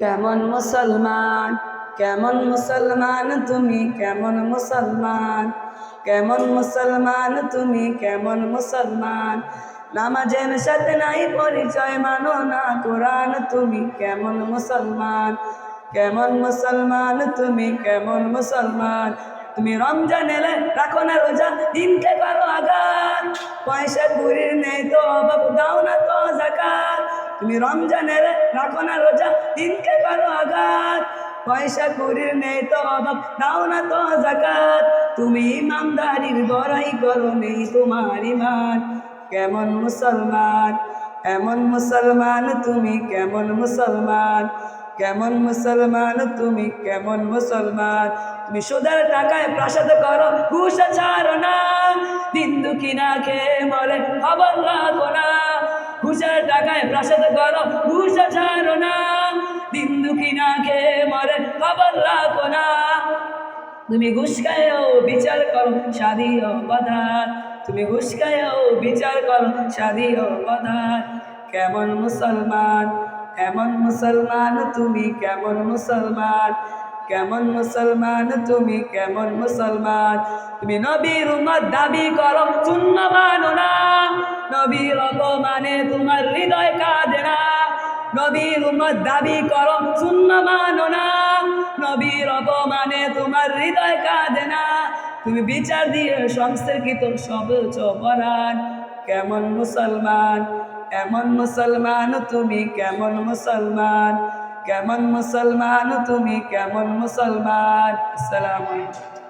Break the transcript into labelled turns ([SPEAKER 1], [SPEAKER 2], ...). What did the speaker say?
[SPEAKER 1] কেমন মুসলমান, কেমন মুসলমান তুমি, কেমন মুসলমান, কেমন মুসলমান তুমি, কেমন মুসলমান। নামাজের সাথে নাই পরিচয়, মানো না কোরআন, তুমি কেমন মুসলমান, কেমন মুসলমান তুমি, কেমন মুসলমান। তুমি রমজান এলে রাখো না রোজা, দিনকে করো আঘাত, পয়সা কুড়ির নেই তো অভাব, দাও না তো যাকাত। তুমি রমজান এলে রাখো না রোজা, দিনকে করো আঘাত, পয়সা কুড়ির নেই তো অভাব, দাও না তো যাকাত। তুমি ইমানদারির বড়াই করো, নেই তোমার ইমান, কেমন মুসলমান, এমন মুসলমান তুমি, কেমন মুসলমান, কেমন মুসলমান তুমি, কেমন মুসলমান। তুমি সুদের টাকায় প্রাসাদ করো, ঘুষ ছাড়ো না, দিন দুঃখী না খেয়ে মরে খবর রাখো না। ঘুষের টাকায় প্রাসাদ করো, ঘুষ ছাড়ো না, দিন দুঃখী না খেয়ে মরে খবর রাখো না। তুমি ঘুষ খায়ও বিচার করো, স্বাধীন বাধার, তুমি ঘুষ খায়ও বিচার করো, স্বাধীন বাধার। কেমন মুসলমান, এমন মুসলমান তুমি, কেমন মুসলমান, কেমন মুসলমান তুমি, কেমন মুসলমান। তুমি নবীর উম্মত দাবি করো, শূন্য মানো না, নবীর অপমানে তোমার হৃদয় কাঁদে না। নবীর উম্মত দাবি করো, শূন্য মানো না, নবীর অপমানে তোমার হৃদয় কাঁদে না। তুমি বিচার দিয়ে সংস্কৃত সবচ পরাণ, কেমন মুসলমান, এমন মুসলমান তুমি, কেমন মুসলমান, কেমন মুসলমান তুমি, কেমন মুসলমান। আসসালামু আলাইকুম।